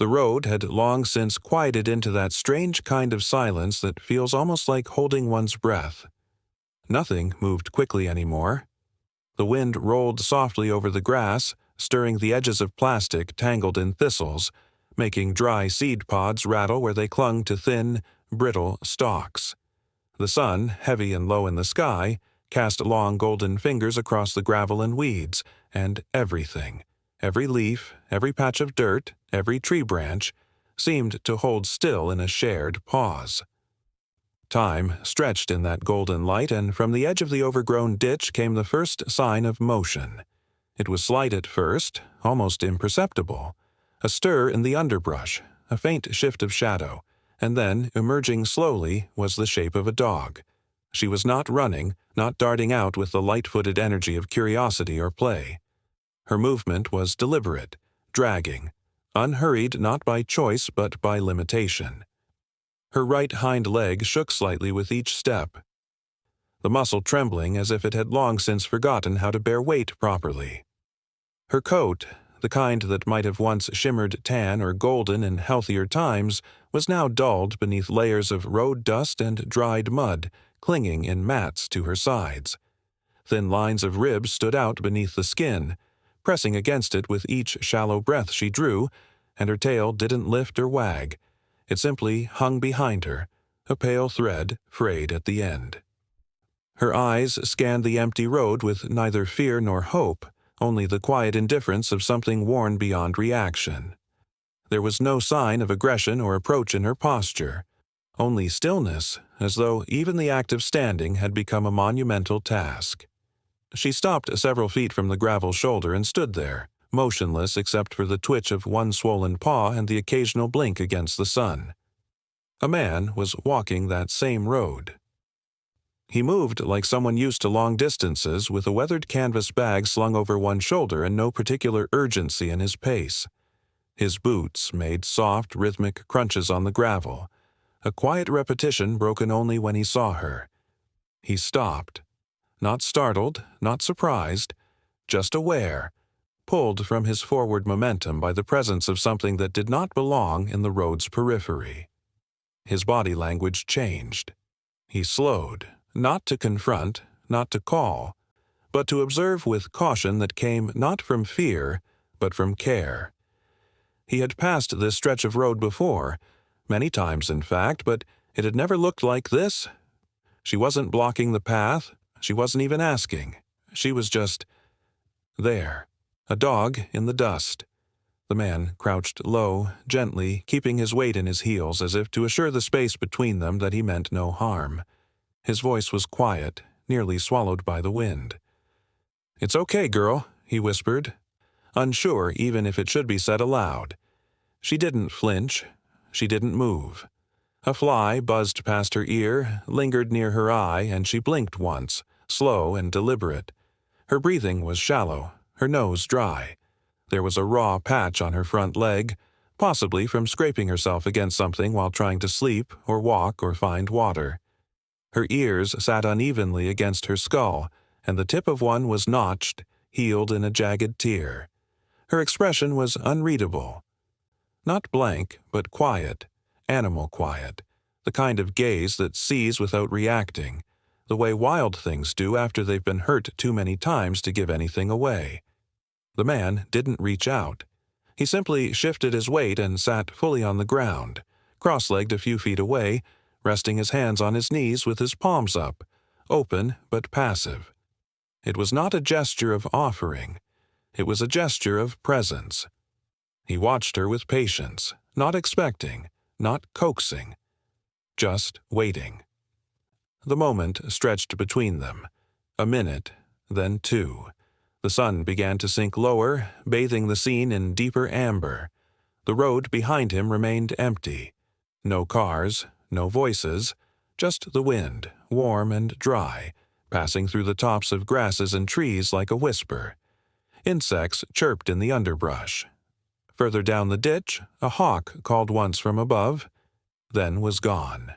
The road had long since quieted into that strange kind of silence that feels almost like holding one's breath. Nothing moved quickly anymore. The wind rolled softly over the grass, stirring the edges of plastic tangled in thistles, making dry seed pods rattle where they clung to thin, brittle stalks. The sun, heavy and low in the sky, cast long golden fingers across the gravel and weeds, and everything, every leaf, every patch of dirt, every tree branch, seemed to hold still in a shared pause. Time stretched in that golden light, and from the edge of the overgrown ditch came the first sign of motion. It was slight at first, almost imperceptible. A stir in the underbrush, a faint shift of shadow, and then, emerging slowly, was the shape of a dog. She was not running, not darting out with the light-footed energy of curiosity or play. Her movement was deliberate, dragging, unhurried not by choice but by limitation. Her right hind leg shook slightly with each step, the muscle trembling as if it had long since forgotten how to bear weight properly. Her coat, the kind that might have once shimmered tan or golden in healthier times, was now dulled beneath layers of road dust and dried mud, clinging in mats to her sides. Thin lines of ribs stood out beneath the skin, pressing against it with each shallow breath she drew, and her tail didn't lift or wag. It simply hung behind her, a pale thread frayed at the end. Her eyes scanned the empty road with neither fear nor hope, only the quiet indifference of something worn beyond reaction. There was no sign of aggression or approach in her posture, only stillness, as though even the act of standing had become a monumental task. She stopped several feet from the gravel shoulder and stood there, motionless except for the twitch of one swollen paw and the occasional blink against the sun. A man was walking that same road. He moved like someone used to long distances, with a weathered canvas bag slung over one shoulder and no particular urgency in his pace. His boots made soft, rhythmic crunches on the gravel, a quiet repetition broken only when he saw her. He stopped, not startled, not surprised, just aware, pulled from his forward momentum by the presence of something that did not belong in the road's periphery. His body language changed. He slowed, not to confront, not to call, but to observe with caution that came not from fear, but from care. He had passed this stretch of road before, many times in fact, but it had never looked like this. She wasn't blocking the path, she wasn't even asking. She was just there, a dog in the dust. The man crouched low, gently, keeping his weight in his heels as if to assure the space between them that he meant no harm. His voice was quiet, nearly swallowed by the wind. "It's okay, girl," he whispered, unsure even if it should be said aloud. She didn't flinch. She didn't move. A fly buzzed past her ear, lingered near her eye, and she blinked once, slow and deliberate. Her breathing was shallow, her nose dry. There was a raw patch on her front leg, possibly from scraping herself against something while trying to sleep or walk or find water. Her ears sat unevenly against her skull, and the tip of one was notched, healed in a jagged tear. Her expression was unreadable. Not blank, but quiet, animal quiet, the kind of gaze that sees without reacting, the way wild things do after they've been hurt too many times to give anything away. The man didn't reach out. He simply shifted his weight and sat fully on the ground, cross-legged a few feet away, resting his hands on his knees with his palms up, open but passive. It was not a gesture of offering. It was a gesture of presence. He watched her with patience, not expecting, not coaxing, just waiting. The moment stretched between them, a minute, then two. The sun began to sink lower, bathing the scene in deeper amber. The road behind him remained empty. No cars, no voices, just the wind, warm and dry, passing through the tops of grasses and trees like a whisper. Insects chirped in the underbrush. Further down the ditch, a hawk called once from above, then was gone.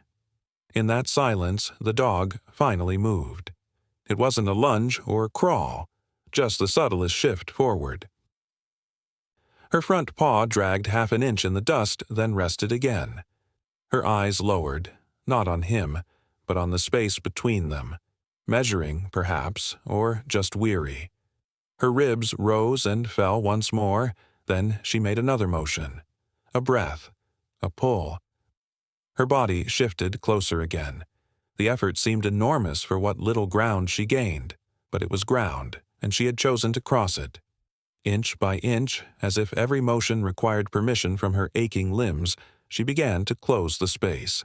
In that silence, the dog finally moved. It wasn't a lunge or crawl, just the subtlest shift forward. Her front paw dragged half an inch in the dust, then rested again. Her eyes lowered, not on him, but on the space between them, measuring, perhaps, or just weary. Her ribs rose and fell once more, then she made another motion. A breath, a pull. Her body shifted closer again. The effort seemed enormous for what little ground she gained, but it was ground, and she had chosen to cross it. Inch by inch, as if every motion required permission from her aching limbs, she began to close the space.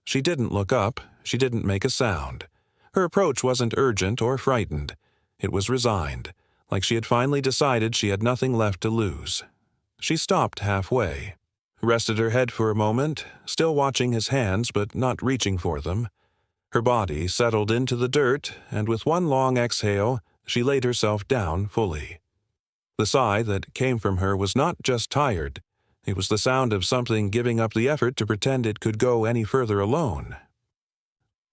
She didn't look up, she didn't make a sound. Her approach wasn't urgent or frightened. It was resigned, like she had finally decided she had nothing left to lose. She stopped halfway, rested her head for a moment, still watching his hands but not reaching for them. Her body settled into the dirt, and with one long exhale, she laid herself down fully. The sigh that came from her was not just tired. It was the sound of something giving up the effort to pretend it could go any further alone.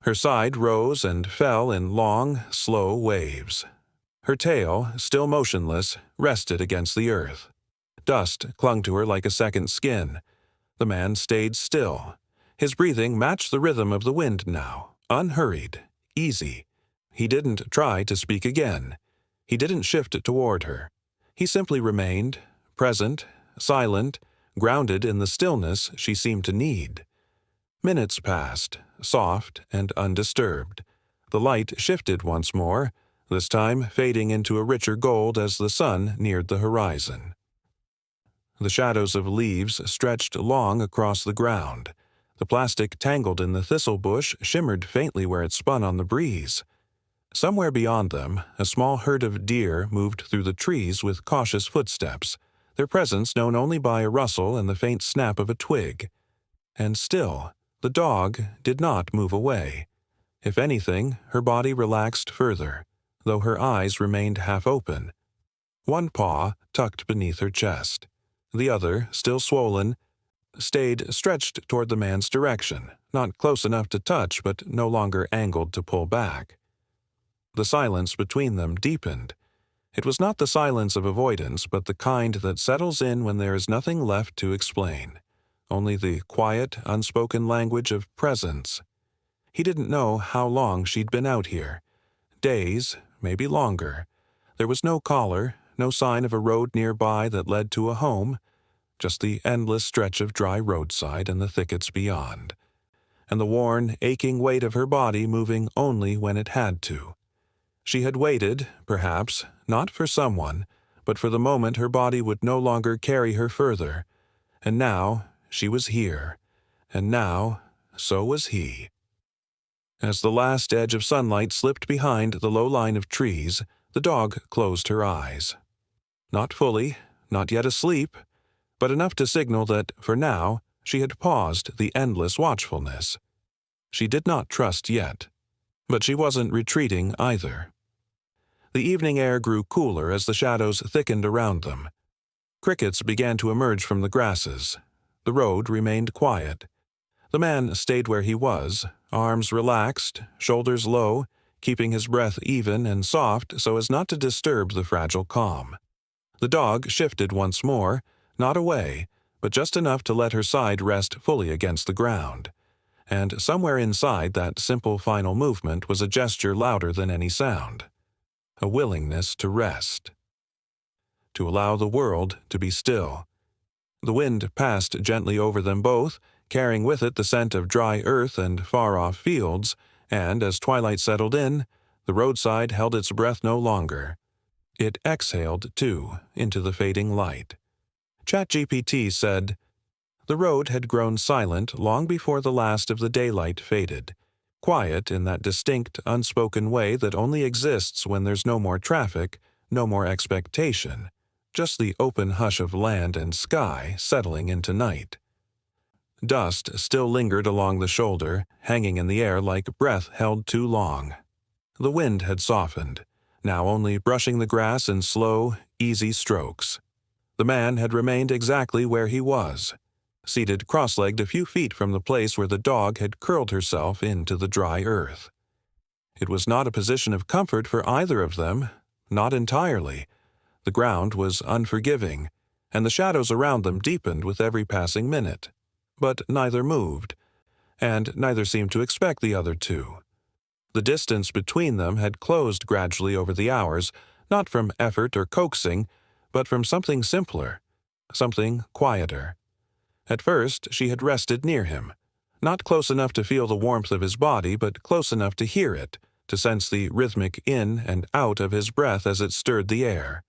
Her side rose and fell in long, slow waves. Her tail, still motionless, rested against the earth. Dust clung to her like a second skin. The man stayed still. His breathing matched the rhythm of the wind now, unhurried, easy. He didn't try to speak again. He didn't shift toward her. He simply remained, present, silent, grounded in the stillness she seemed to need. Minutes passed, soft and undisturbed. The light shifted once more, this time fading into a richer gold as the sun neared the horizon. The shadows of leaves stretched long across the ground. The plastic tangled in the thistle bush shimmered faintly where it spun on the breeze. Somewhere beyond them, a small herd of deer moved through the trees with cautious footsteps, their presence known only by a rustle and the faint snap of a twig. And still, the dog did not move away. If anything, her body relaxed further, though her eyes remained half open. One paw tucked beneath her chest. The other, still swollen, stayed stretched toward the man's direction, not close enough to touch but no longer angled to pull back. The silence between them deepened. It was not the silence of avoidance, but the kind that settles in when there is nothing left to explain, only the quiet, unspoken language of presence. He didn't know how long she'd been out here. Days, maybe longer. There was no caller, no sign of a road nearby that led to a home, just the endless stretch of dry roadside and the thickets beyond, and the worn, aching weight of her body moving only when it had to. She had waited, perhaps, not for someone, but for the moment her body would no longer carry her further. And now she was here, and now so was he. As the last edge of sunlight slipped behind the low line of trees, the dog closed her eyes. Not fully, not yet asleep, but enough to signal that, for now, she had paused the endless watchfulness. She did not trust yet, but she wasn't retreating either. The evening air grew cooler as the shadows thickened around them. Crickets began to emerge from the grasses. The road remained quiet. The man stayed where he was, arms relaxed, shoulders low, keeping his breath even and soft so as not to disturb the fragile calm. The dog shifted once more, not away, but just enough to let her side rest fully against the ground. And somewhere inside that simple final movement was a gesture louder than any sound. A willingness to rest. To allow the world to be still. The wind passed gently over them both, carrying with it the scent of dry earth and far-off fields, and as twilight settled in, the roadside held its breath no longer. It exhaled, too, into the fading light. ChatGPT said, "The road had grown silent long before the last of the daylight faded, quiet in that distinct, unspoken way that only exists when there's no more traffic, no more expectation, just the open hush of land and sky settling into night." Dust still lingered along the shoulder, hanging in the air like breath held too long. The wind had softened, now only brushing the grass in slow, easy strokes. The man had remained exactly where he was, seated cross-legged a few feet from the place where the dog had curled herself into the dry earth. It was not a position of comfort for either of them, not entirely. The ground was unforgiving, and the shadows around them deepened with every passing minute. But neither moved, and neither seemed to expect the other to. The distance between them had closed gradually over the hours, not from effort or coaxing, but from something simpler, something quieter. At first she had rested near him, not close enough to feel the warmth of his body, but close enough to hear it, to sense the rhythmic in and out of his breath as it stirred the air.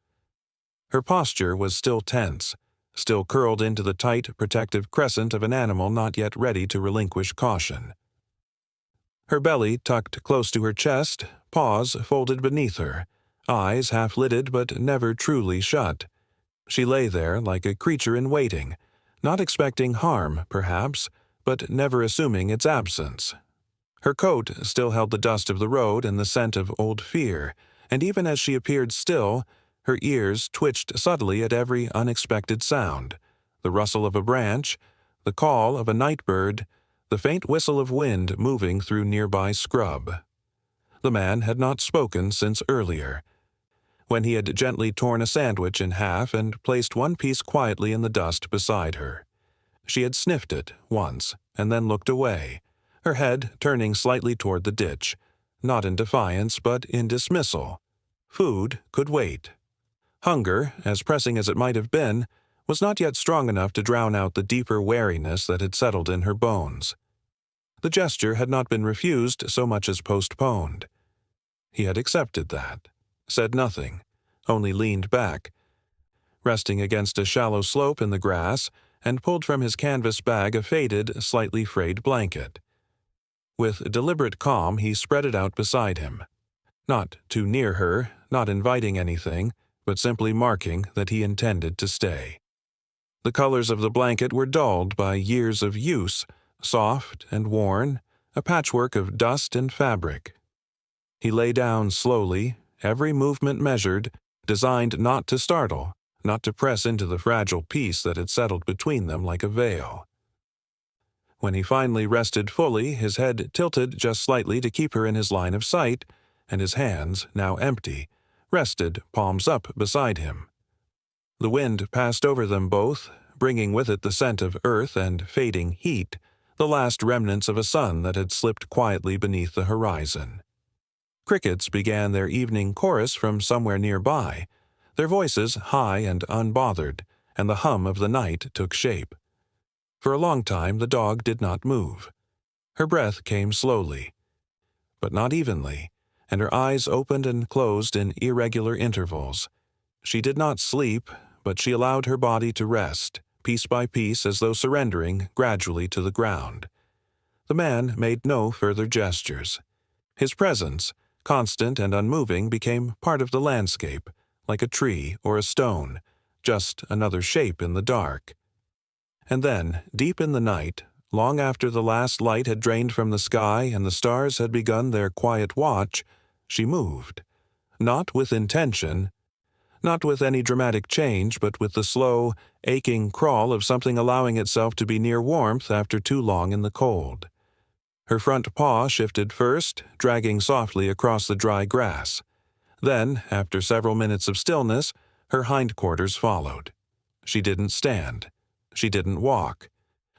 Her posture was still tense, still curled into the tight, protective crescent of an animal not yet ready to relinquish caution. Her belly tucked close to her chest, paws folded beneath her, eyes half-lidded but never truly shut. She lay there like a creature in waiting, not expecting harm, perhaps, but never assuming its absence. Her coat still held the dust of the road and the scent of old fear, and even as she appeared still, her ears twitched subtly at every unexpected sound, the rustle of a branch, the call of a night bird, the faint whistle of wind moving through nearby scrub. The man had not spoken since earlier, when he had gently torn a sandwich in half and placed one piece quietly in the dust beside her. She had sniffed it once, and then looked away, her head turning slightly toward the ditch, not in defiance but in dismissal. Food could wait. Hunger, as pressing as it might have been, was not yet strong enough to drown out the deeper weariness that had settled in her bones. The gesture had not been refused so much as postponed. He had accepted that, said nothing, only leaned back, resting against a shallow slope in the grass, and pulled from his canvas bag a faded, slightly frayed blanket. With deliberate calm he spread it out beside him, not too near her, not inviting anything, but simply marking that he intended to stay. The colors of the blanket were dulled by years of use, soft and worn, a patchwork of dust and fabric. He lay down slowly, every movement measured, designed not to startle, not to press into the fragile peace that had settled between them like a veil. When he finally rested fully, his head tilted just slightly to keep her in his line of sight, and his hands, now empty, rested palms up beside him. The wind passed over them both, bringing with it the scent of earth and fading heat, the last remnants of a sun that had slipped quietly beneath the horizon. Crickets began their evening chorus from somewhere nearby, their voices high and unbothered, and the hum of the night took shape. For a long time the dog did not move. Her breath came slowly, but not evenly, and her eyes opened and closed in irregular intervals. She did not sleep, but she allowed her body to rest, piece by piece, as though surrendering gradually to the ground. The man made no further gestures. His presence, constant and unmoving, became part of the landscape, like a tree or a stone, just another shape in the dark. And then, deep in the night, long after the last light had drained from the sky and the stars had begun their quiet watch, she moved, not with intention, not with any dramatic change, but with the slow, aching crawl of something allowing itself to be near warmth after too long in the cold. Her front paw shifted first, dragging softly across the dry grass. Then, after several minutes of stillness, her hindquarters followed. She didn't stand. She didn't walk.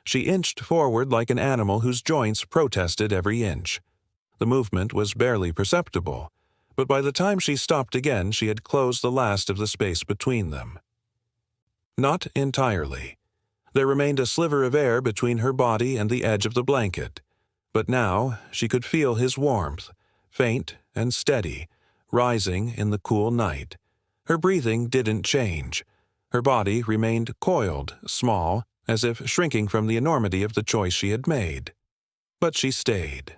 She inched forward like an animal whose joints protested every inch. The movement was barely perceptible, but by the time she stopped again she had closed the last of the space between them. Not entirely. There remained a sliver of air between her body and the edge of the blanket, but now she could feel his warmth, faint and steady, rising in the cool night. Her breathing didn't change. Her body remained coiled, small, as if shrinking from the enormity of the choice she had made. But she stayed.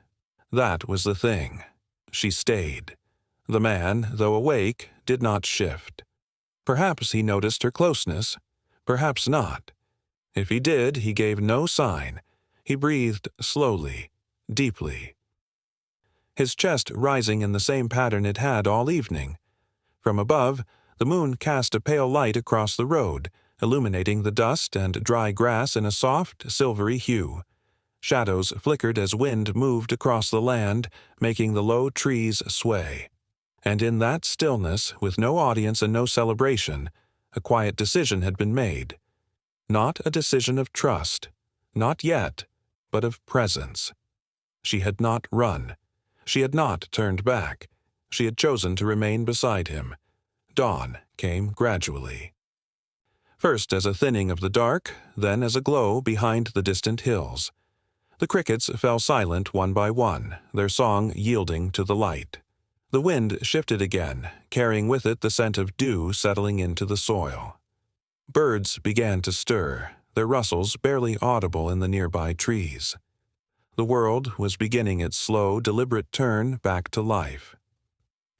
That was the thing. She stayed. The man, though awake, did not shift. Perhaps he noticed her closeness. Perhaps not. If he did, he gave no sign. He breathed slowly, deeply. His chest rising in the same pattern it had all evening. From above, the moon cast a pale light across the road, illuminating the dust and dry grass in a soft, silvery hue. Shadows flickered as wind moved across the land, making the low trees sway. And in that stillness, with no audience and no celebration, A quiet decision had been made. Not a decision of trust. Not yet, but of presence. She had not run. She had not turned back. She had chosen to remain beside him. Dawn came gradually. First as a thinning of the dark, then as a glow behind the distant hills. The crickets fell silent one by one, their song yielding to the light. The wind shifted again, carrying with it the scent of dew settling into the soil. Birds began to stir, their rustles barely audible in the nearby trees. The world was beginning its slow, deliberate turn back to life.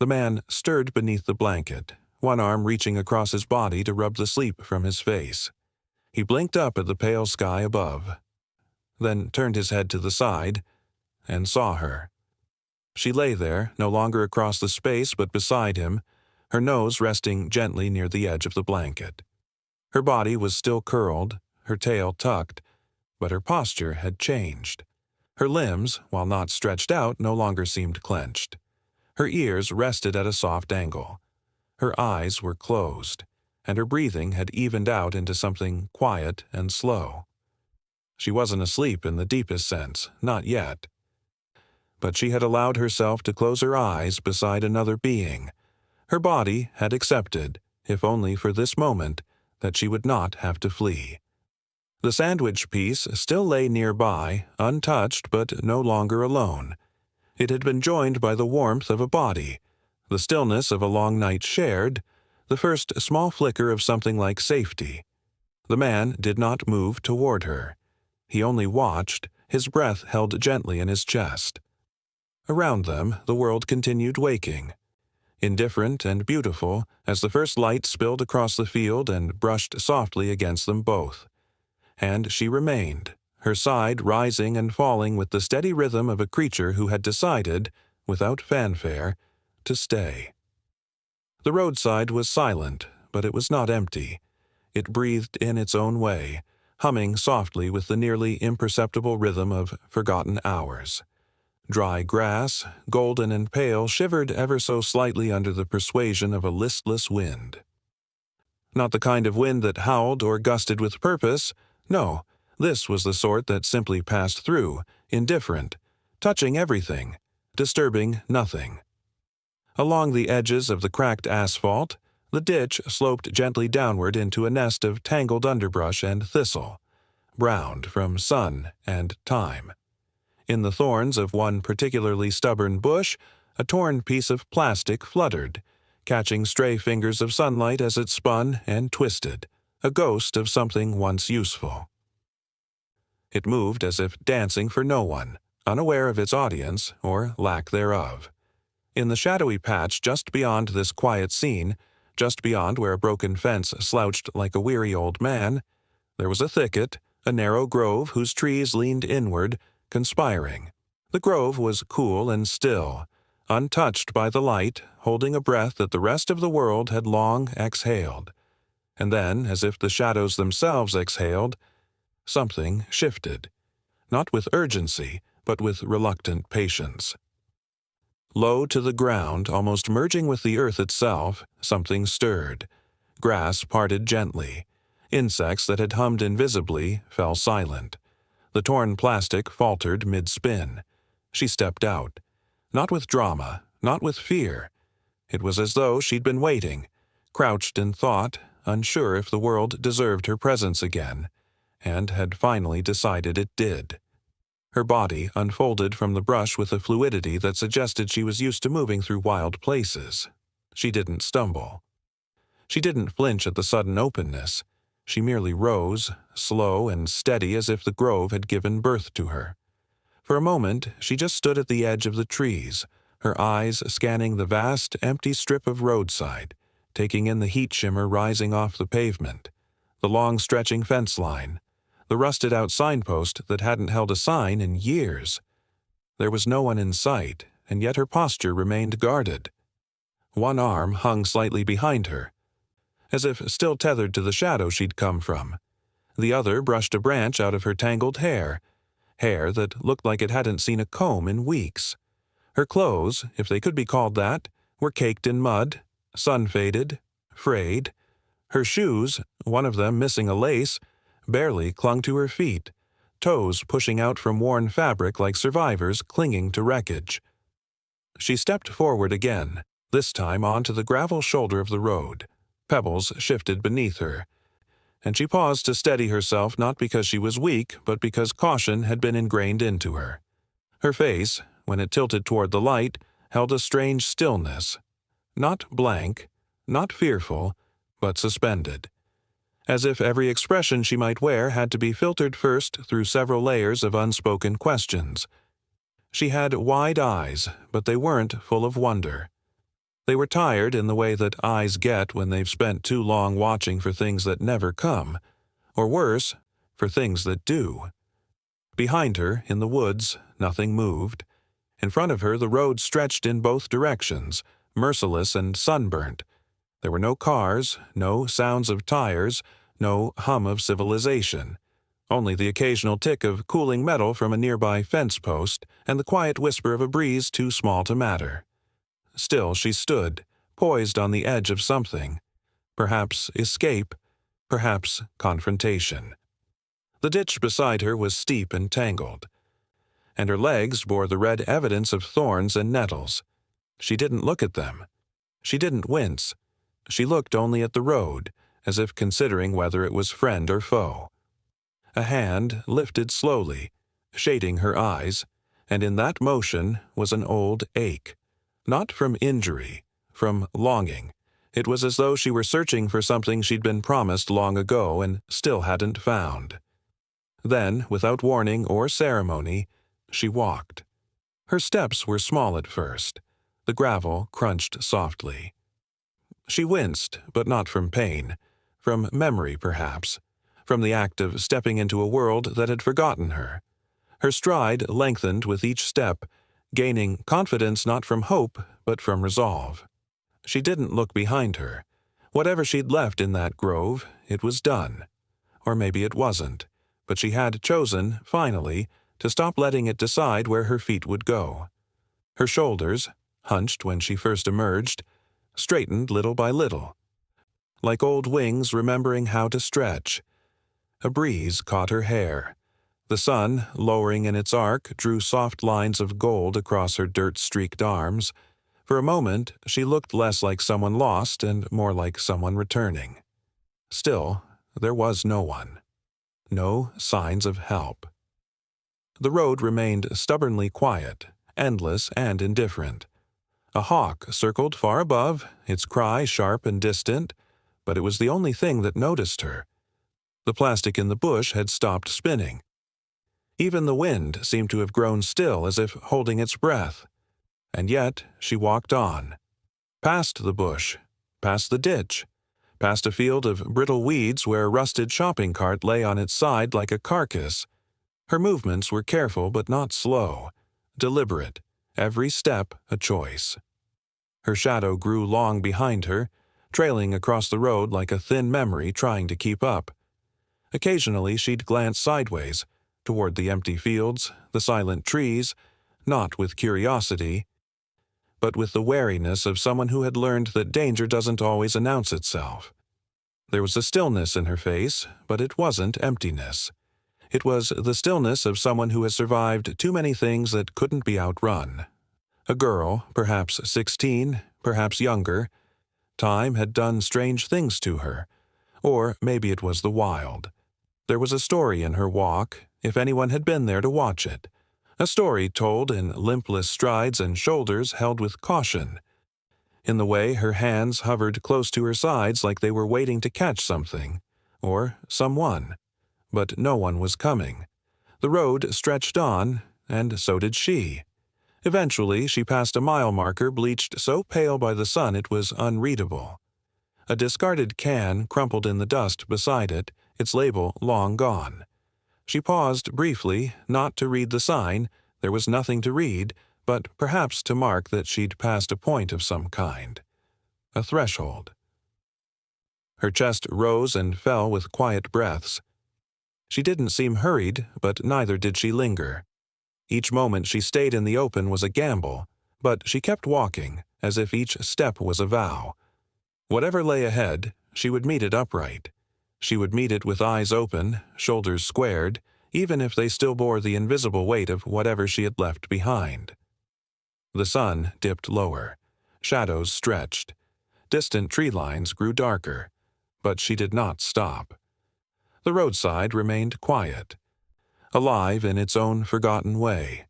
The man stirred beneath the blanket, one arm reaching across his body to rub the sleep from his face. He blinked up at the pale sky above, then turned his head to the side and saw her. She lay there, no longer across the space but beside him, her nose resting gently near the edge of the blanket. Her body was still curled, her tail tucked, but her posture had changed. Her limbs, while not stretched out, no longer seemed clenched. Her ears rested at a soft angle. Her eyes were closed, and her breathing had evened out into something quiet and slow. She wasn't asleep in the deepest sense, not yet. But she had allowed herself to close her eyes beside another being. Her body had accepted, if only for this moment, that she would not have to flee. The sandwich piece still lay nearby, untouched but no longer alone. It had been joined by the warmth of a body, the stillness of a long night shared, the first small flicker of something like safety. The man did not move toward her. He only watched, his breath held gently in his chest. Around them, the world continued waking. Indifferent and beautiful, as the first light spilled across the field and brushed softly against them both. And she remained, her side rising and falling with the steady rhythm of a creature who had decided, without fanfare, to stay. The roadside was silent, but it was not empty. It breathed in its own way, humming softly with the nearly imperceptible rhythm of forgotten hours. Dry grass, golden and pale, shivered ever so slightly under the persuasion of a listless wind. Not the kind of wind that howled or gusted with purpose. No, this was the sort that simply passed through, indifferent, touching everything, disturbing nothing. Along the edges of the cracked asphalt, the ditch sloped gently downward into a nest of tangled underbrush and thistle, browned from sun and time. In the thorns of one particularly stubborn bush, a torn piece of plastic fluttered, catching stray fingers of sunlight as it spun and twisted, a ghost of something once useful. It moved as if dancing for no one, unaware of its audience or lack thereof. In the shadowy patch just beyond this quiet scene, just beyond where a broken fence slouched like a weary old man, there was a thicket, a narrow grove whose trees leaned inward, conspiring. The grove was cool and still, untouched by the light, holding a breath that the rest of the world had long exhaled. And then, as if the shadows themselves exhaled, something shifted, not with urgency, but with reluctant patience. Low to the ground, almost merging with the earth itself, something stirred. Grass parted gently. Insects that had hummed invisibly fell silent. The torn plastic faltered mid-spin. She stepped out. Not with drama, not with fear. It was as though she'd been waiting, crouched in thought, unsure if the world deserved her presence again, and had finally decided it did. Her body unfolded from the brush with a fluidity that suggested she was used to moving through wild places. She didn't stumble. She didn't flinch at the sudden openness. She merely rose, slow and steady as if the grove had given birth to her. For a moment, she just stood at the edge of the trees, her eyes scanning the vast, empty strip of roadside, taking in the heat shimmer rising off the pavement, the long stretching fence line, the rusted-out signpost that hadn't held a sign in years. There was no one in sight, and yet her posture remained guarded. One arm hung slightly behind her, as if still tethered to the shadow she'd come from. The other brushed a branch out of her tangled hair that looked like it hadn't seen a comb in weeks. Her clothes, if they could be called that, were caked in mud, sun-faded, frayed. Her shoes, one of them missing a lace, barely clung to her feet, toes pushing out from worn fabric like survivors clinging to wreckage. She stepped forward again, this time onto the gravel shoulder of the road. Pebbles shifted beneath her, and she paused to steady herself not because she was weak, but because caution had been ingrained into her. Her face, when it tilted toward the light, held a strange stillness. Not blank, not fearful, but suspended. As if every expression she might wear had to be filtered first through several layers of unspoken questions. She had wide eyes, but they weren't full of wonder. They were tired in the way that eyes get when they've spent too long watching for things that never come, or worse, for things that do. Behind her, in the woods, nothing moved. In front of her, the road stretched in both directions, merciless and sunburnt. There were no cars, no sounds of tires, no hum of civilization. Only the occasional tick of cooling metal from a nearby fence post and the quiet whisper of a breeze too small to matter. Still she stood, poised on the edge of something. Perhaps escape, perhaps confrontation. The ditch beside her was steep and tangled, and her legs bore the red evidence of thorns and nettles. She didn't look at them. She didn't wince. She looked only at the road, as if considering whether it was friend or foe. A hand lifted slowly, shading her eyes, and in that motion was an old ache. Not from injury, from longing. It was as though she were searching for something she'd been promised long ago and still hadn't found. Then, without warning or ceremony, she walked. Her steps were small at first. The gravel crunched softly. She winced, but not from pain. From memory, perhaps. From the act of stepping into a world that had forgotten her. Her stride lengthened with each step, gaining confidence not from hope, but from resolve. She didn't look behind her. Whatever she'd left in that grove, it was done. Or maybe it wasn't, but she had chosen, finally, to stop letting it decide where her feet would go. Her shoulders, hunched when she first emerged, straightened little by little, like old wings remembering how to stretch. A breeze caught her hair. The sun, lowering in its arc, drew soft lines of gold across her dirt-streaked arms. For a moment, she looked less like someone lost and more like someone returning. Still, there was no one. No signs of help. The road remained stubbornly quiet, endless and indifferent. A hawk circled far above, its cry sharp and distant, but it was the only thing that noticed her. The plastic in the bush had stopped spinning. Even the wind seemed to have grown still as if holding its breath. And yet she walked on. Past the bush, past the ditch, past a field of brittle weeds where a rusted shopping cart lay on its side like a carcass. Her movements were careful but not slow, deliberate, every step a choice. Her shadow grew long behind her, trailing across the road like a thin memory trying to keep up. Occasionally she'd glance sideways, toward the empty fields, the silent trees, not with curiosity, but with the wariness of someone who had learned that danger doesn't always announce itself. There was a stillness in her face, but it wasn't emptiness. It was the stillness of someone who has survived too many things that couldn't be outrun. A girl, perhaps 16, perhaps younger. Time had done strange things to her. Or maybe it was the wild. There was a story in her walk, if anyone had been there to watch it. A story told in limpless strides and shoulders held with caution. In the way her hands hovered close to her sides like they were waiting to catch something. Or someone. But no one was coming. The road stretched on, and so did she. Eventually, she passed a mile marker bleached so pale by the sun it was unreadable. A discarded can crumpled in the dust beside it, its label long gone. She paused briefly, not to read the sign, there was nothing to read, but perhaps to mark that she'd passed a point of some kind. A threshold. Her chest rose and fell with quiet breaths. She didn't seem hurried, but neither did she linger. Each moment she stayed in the open was a gamble, but she kept walking, as if each step was a vow. Whatever lay ahead, she would meet it upright. She would meet it with eyes open, shoulders squared, even if they still bore the invisible weight of whatever she had left behind. The sun dipped lower. Shadows stretched. Distant tree lines grew darker. But she did not stop. The roadside remained quiet, alive in its own forgotten way.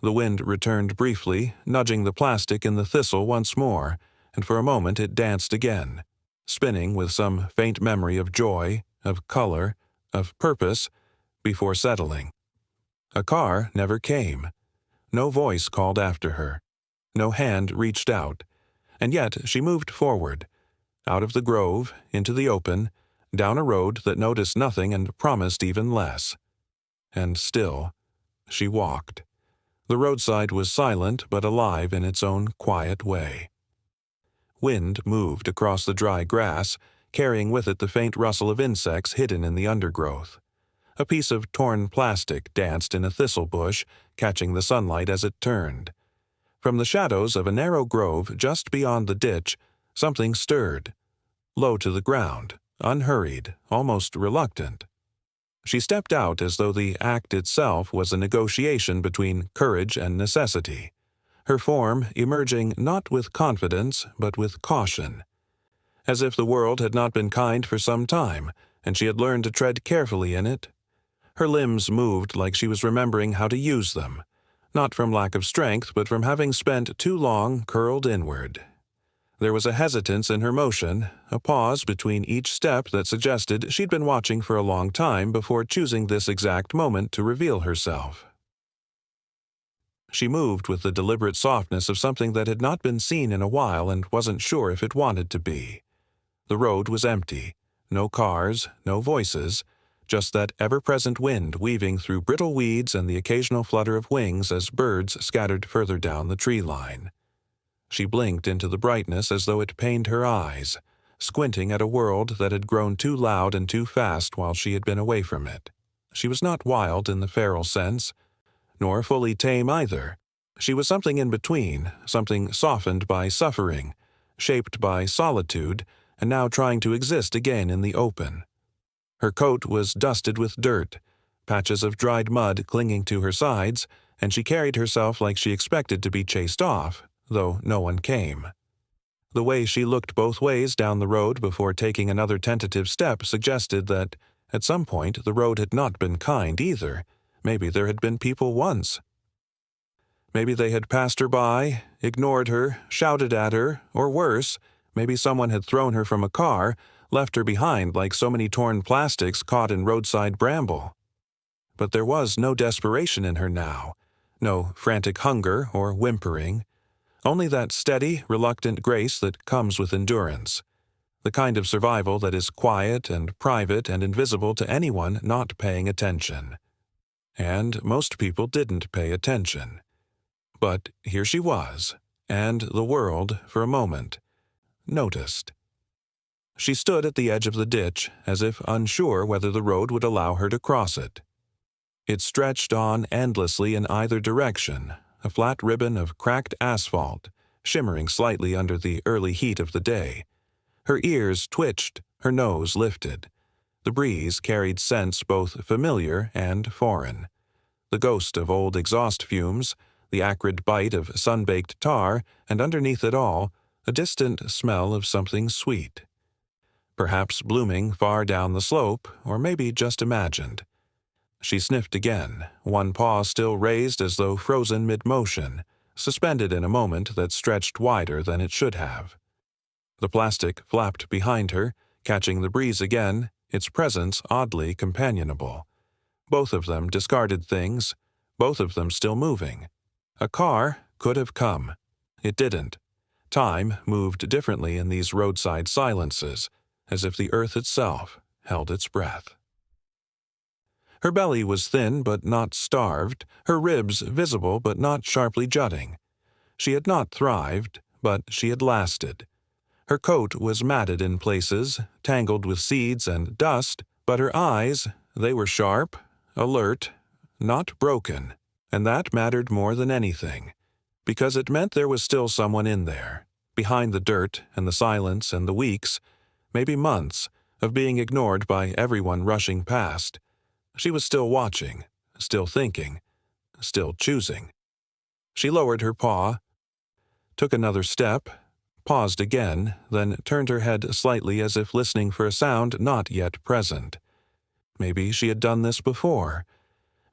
The wind returned briefly, nudging the plastic in the thistle once more, and for a moment it danced again, spinning with some faint memory of joy, of color, of purpose, before settling. A car never came. No voice called after her. No hand reached out. And yet she moved forward, out of the grove, into the open, down a road that noticed nothing and promised even less. And still, she walked. The roadside was silent but alive in its own quiet way. Wind moved across the dry grass, carrying with it the faint rustle of insects hidden in the undergrowth. A piece of torn plastic danced in a thistle bush, catching the sunlight as it turned. From the shadows of a narrow grove just beyond the ditch, something stirred, low to the ground, unhurried, almost reluctant. She stepped out as though the act itself was a negotiation between courage and necessity, her form emerging not with confidence but with caution, as if the world had not been kind for some time and she had learned to tread carefully in it. Her limbs moved like she was remembering how to use them, not from lack of strength but from having spent too long curled inward. There was a hesitance in her motion, a pause between each step that suggested she'd been watching for a long time before choosing this exact moment to reveal herself. She moved with the deliberate softness of something that had not been seen in a while and wasn't sure if it wanted to be. The road was empty, no cars, no voices, just that ever-present wind weaving through brittle weeds and the occasional flutter of wings as birds scattered further down the tree line. She blinked into the brightness as though it pained her eyes, squinting at a world that had grown too loud and too fast while she had been away from it. She was not wild in the feral sense, nor fully tame either. She was something in between, something softened by suffering, shaped by solitude, and now trying to exist again in the open. Her coat was dusted with dirt, patches of dried mud clinging to her sides, and she carried herself like she expected to be chased off, though no one came. The way she looked both ways down the road before taking another tentative step suggested that, at some point, the road had not been kind either. Maybe there had been people once. Maybe they had passed her by, ignored her, shouted at her, or worse, maybe someone had thrown her from a car, left her behind like so many torn plastics caught in roadside bramble. But there was no desperation in her now, no frantic hunger or whimpering, only that steady, reluctant grace that comes with endurance, the kind of survival that is quiet and private and invisible to anyone not paying attention. And most people didn't pay attention. But here she was, and the world, for a moment, noticed. She stood at the edge of the ditch, as if unsure whether the road would allow her to cross it. It stretched on endlessly in either direction, a flat ribbon of cracked asphalt, shimmering slightly under the early heat of the day. Her ears twitched, her nose lifted. The breeze carried scents both familiar and foreign. The ghost of old exhaust fumes, the acrid bite of sun-baked tar, and underneath it all, a distant smell of something sweet. Perhaps blooming far down the slope, or maybe just imagined. She sniffed again, one paw still raised as though frozen mid-motion, suspended in a moment that stretched wider than it should have. The plastic flapped behind her, catching the breeze again, its presence oddly companionable. Both of them discarded things, both of them still moving. A car could have come. It didn't. Time moved differently in these roadside silences, as if the earth itself held its breath. Her belly was thin but not starved, her ribs visible but not sharply jutting. She had not thrived, but she had lasted. Her coat was matted in places, tangled with seeds and dust, but her eyes, they were sharp, alert, not broken, and that mattered more than anything, because it meant there was still someone in there, behind the dirt and the silence and the weeks. maybe months, of being ignored by everyone rushing past. She was still watching, still thinking, still choosing. She lowered her paw, took another step, paused again, then turned her head slightly as if listening for a sound not yet present. Maybe she had done this before.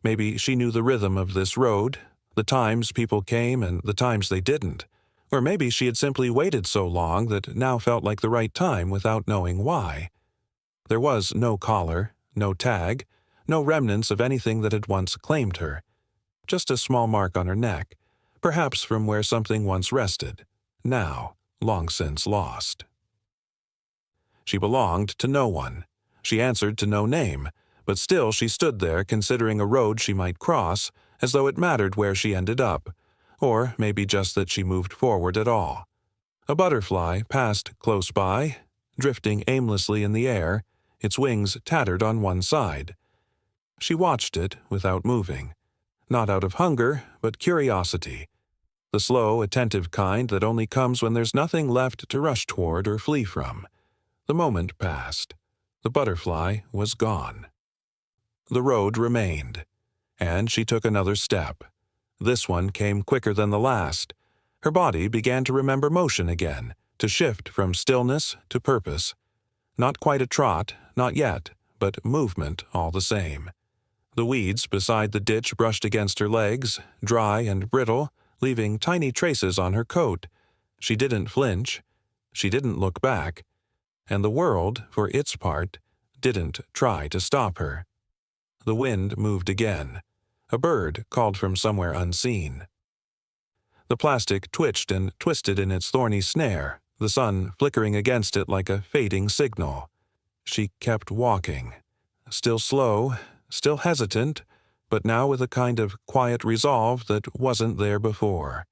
Maybe she knew the rhythm of this road, the times people came and the times they didn't. Or maybe she had simply waited so long that now felt like the right time without knowing why. There was no collar, no tag, no remnants of anything that had once claimed her. Just a small mark on her neck, perhaps from where something once rested, now long since lost. She belonged to no one. She answered to no name, but still she stood there considering a road she might cross, as though it mattered where she ended up, or maybe just that she moved forward at all. A butterfly passed close by, drifting aimlessly in the air, its wings tattered on one side. She watched it without moving, not out of hunger, but curiosity, the slow, attentive kind that only comes when there's nothing left to rush toward or flee from. The moment passed. The butterfly was gone. The road remained, and she took another step. This one came quicker than the last. Her body began to remember motion again, to shift from stillness to purpose. Not quite a trot, not yet, but movement all the same. The weeds beside the ditch brushed against her legs, dry and brittle, leaving tiny traces on her coat. She didn't flinch. She didn't look back. And the world, for its part, didn't try to stop her. The wind moved again. A bird called from somewhere unseen. The plastic twitched and twisted in its thorny snare, the sun flickering against it like a fading signal. She kept walking, still slow, still hesitant, but now with a kind of quiet resolve that wasn't there before.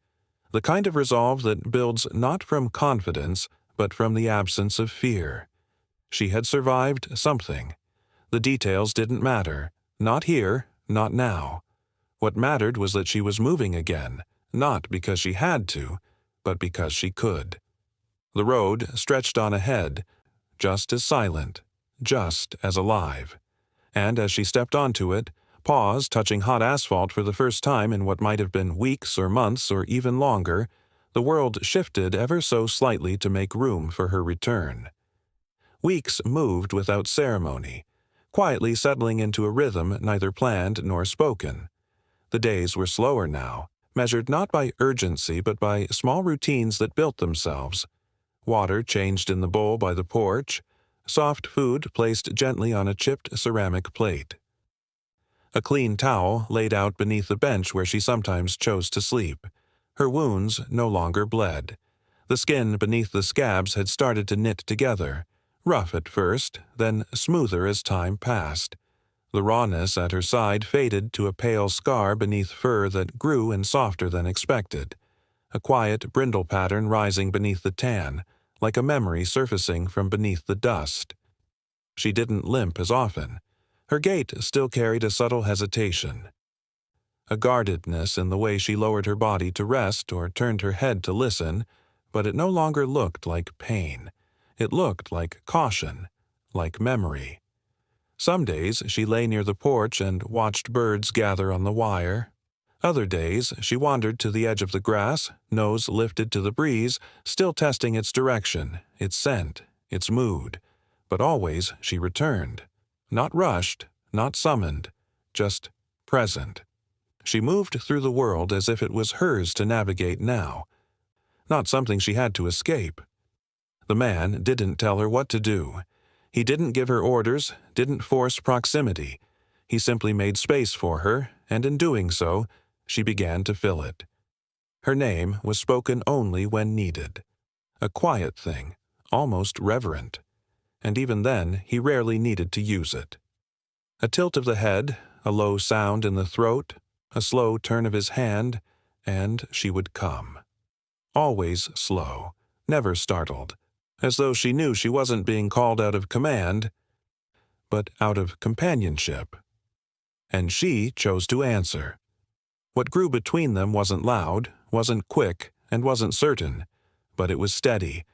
The kind of resolve that builds not from confidence, but from the absence of fear. She had survived something. The details didn't matter, not here, not now. What mattered was that she was moving again, not because she had to, but because she could. The road stretched on ahead, just as silent, just as alive. And as she stepped onto it, paws touching hot asphalt for the first time in what might have been weeks or months or even longer, the world shifted ever so slightly to make room for her return. Weeks moved without ceremony, quietly settling into a rhythm neither planned nor spoken. The days were slower now, measured not by urgency but by small routines that built themselves. Water changed in the bowl by the porch, soft food placed gently on a chipped ceramic plate. A clean towel laid out beneath the bench where she sometimes chose to sleep. Her wounds no longer bled. The skin beneath the scabs had started to knit together, rough at first, then smoother as time passed. The rawness at her side faded to a pale scar beneath fur that grew and softer than expected, a quiet brindle pattern rising beneath the tan, like a memory surfacing from beneath the dust. She didn't limp as often. Her gait still carried a subtle hesitation, a guardedness in the way she lowered her body to rest or turned her head to listen, but it no longer looked like pain. It looked like caution, like memory. Some days she lay near the porch and watched birds gather on the wire. Other days she wandered to the edge of the grass, nose lifted to the breeze, still testing its direction, its scent, its mood. But always she returned. Not rushed, not summoned, just present. She moved through the world as if it was hers to navigate now, not something she had to escape. The man didn't tell her what to do. He didn't give her orders, didn't force proximity. He simply made space for her, and in doing so, she began to fill it. Her name was spoken only when needed. A quiet thing, almost reverent. And even then, he rarely needed to use it. A tilt of the head, a low sound in the throat, a slow turn of his hand, and she would come. Always slow, never startled, as though she knew she wasn't being called out of command, but out of companionship. And she chose to answer. What grew between them wasn't loud, wasn't quick, and wasn't certain, but it was steady,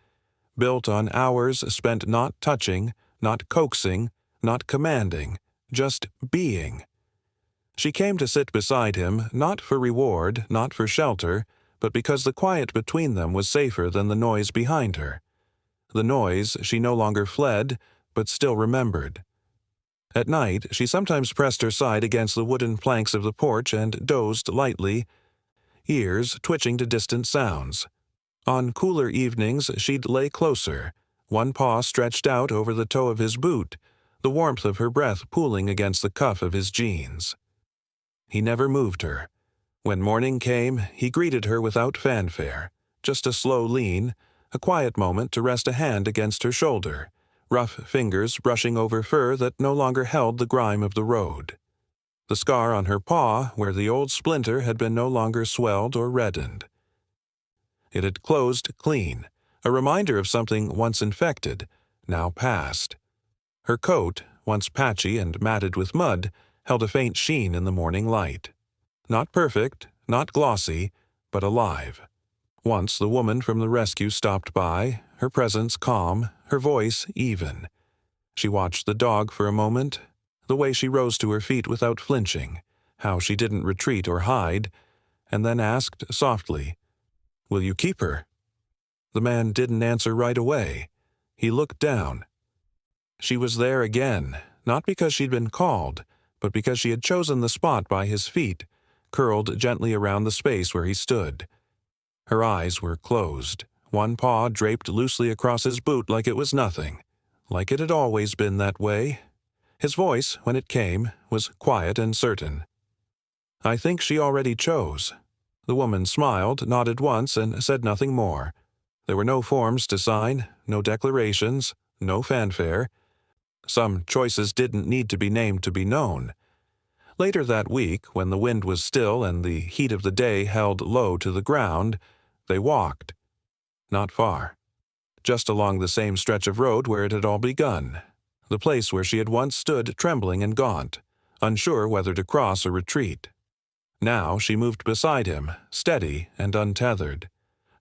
built on hours spent not touching, not coaxing, not commanding, just being. She came to sit beside him, not for reward, not for shelter, but because the quiet between them was safer than the noise behind her. The noise she no longer fled, but still remembered. At night, she sometimes pressed her side against the wooden planks of the porch and dozed lightly, ears twitching to distant sounds. On cooler evenings, she'd lay closer, one paw stretched out over the toe of his boot, the warmth of her breath pooling against the cuff of his jeans. He never moved her. When morning came, he greeted her without fanfare, just a slow lean, a quiet moment to rest a hand against her shoulder, rough fingers brushing over fur that no longer held the grime of the road. The scar on her paw, where the old splinter had been no longer swelled or reddened. It had closed clean, a reminder of something once infected, now past. Her coat, once patchy and matted with mud, held a faint sheen in the morning light. Not perfect, not glossy, but alive. Once the woman from the rescue stopped by, her presence calm, her voice even. She watched the dog for a moment, the way she rose to her feet without flinching, how she didn't retreat or hide, and then asked softly, "Will you keep her?" The man didn't answer right away. He looked down. She was there again, not because she'd been called, but because she had chosen the spot by his feet, curled gently around the space where he stood. Her eyes were closed, one paw draped loosely across his boot like it was nothing, like it had always been that way. His voice, when it came, was quiet and certain. "I think she already chose." The woman smiled, nodded once, and said nothing more. There were no forms to sign, no declarations, no fanfare. Some choices didn't need to be named to be known. Later that week, when the wind was still and the heat of the day held low to the ground, they walked. Not far. Just along the same stretch of road where it had all begun, the place where she had once stood trembling and gaunt, unsure whether to cross or retreat. Now she moved beside him, steady and untethered.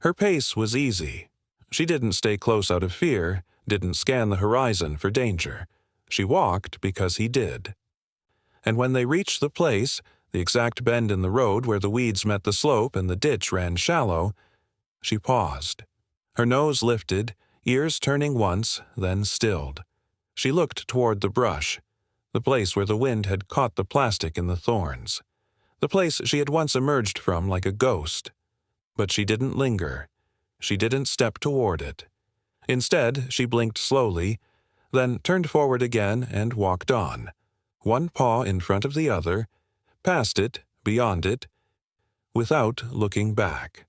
Her pace was easy. She didn't stay close out of fear, didn't scan the horizon for danger. She walked because he did. And when they reached the place, the exact bend in the road where the weeds met the slope and the ditch ran shallow, she paused. Her nose lifted, ears turning once, then stilled. She looked toward the brush, the place where the wind had caught the plastic in the thorns, the place she had once emerged from like a ghost. But she didn't linger. She didn't step toward it. Instead, she blinked slowly, then turned forward again and walked on, one paw in front of the other, past it, beyond it, without looking back.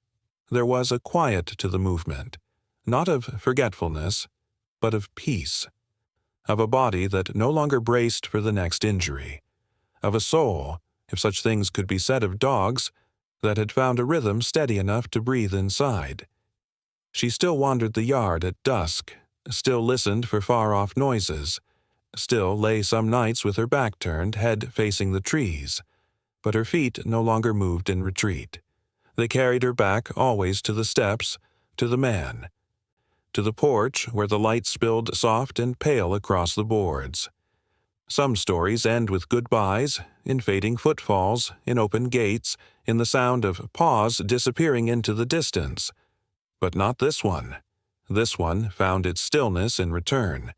There was a quiet to the movement, not of forgetfulness, but of peace, of a body that no longer braced for the next injury, of a soul, if such things could be said of dogs, that had found a rhythm steady enough to breathe inside. She still wandered the yard at dusk, still listened for far-off noises, still lay some nights with her back turned, head facing the trees, but her feet no longer moved in retreat. They carried her back always to the steps, to the man, to the porch where the light spilled soft and pale across the boards. Some stories end with goodbyes, in fading footfalls, in open gates, in the sound of paws disappearing into the distance. But not this one. This one found its stillness in return,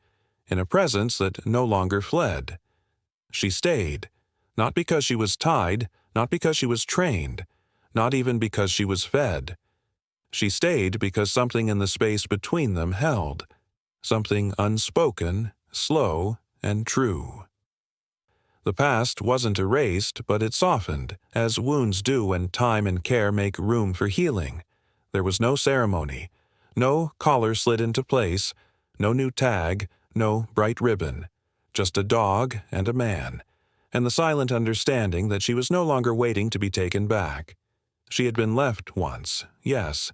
in a presence that no longer fled. She stayed, not because she was tied, not because she was trained, not even because she was fed. She stayed because something in the space between them held, something unspoken, slow, and true. The past wasn't erased, but it softened, as wounds do when time and care make room for healing. There was no ceremony, no collar slid into place, no new tag, no bright ribbon, just a dog and a man, and the silent understanding that she was no longer waiting to be taken back. She had been left once, yes,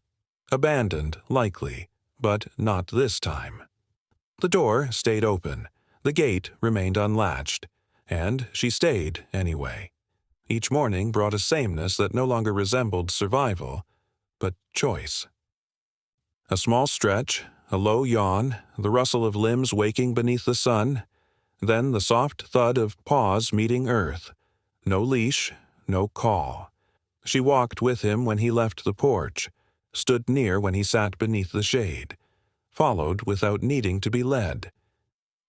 abandoned, likely, but not this time. The door stayed open, the gate remained unlatched, and she stayed anyway. Each morning brought a sameness that no longer resembled survival, but choice. A small stretch, A low yawn, the rustle of limbs waking beneath the sun, then the soft thud of paws meeting earth. No leash, no call. She walked with him when he left the porch, stood near when he sat beneath the shade, followed without needing to be led.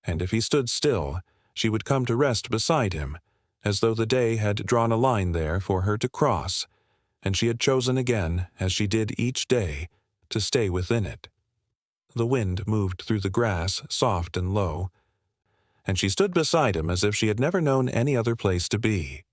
And if he stood still, she would come to rest beside him, as though the day had drawn a line there for her to cross, and she had chosen again, as she did each day, to stay within it. The wind moved through the grass, soft and low, and she stood beside him as if she had never known any other place to be.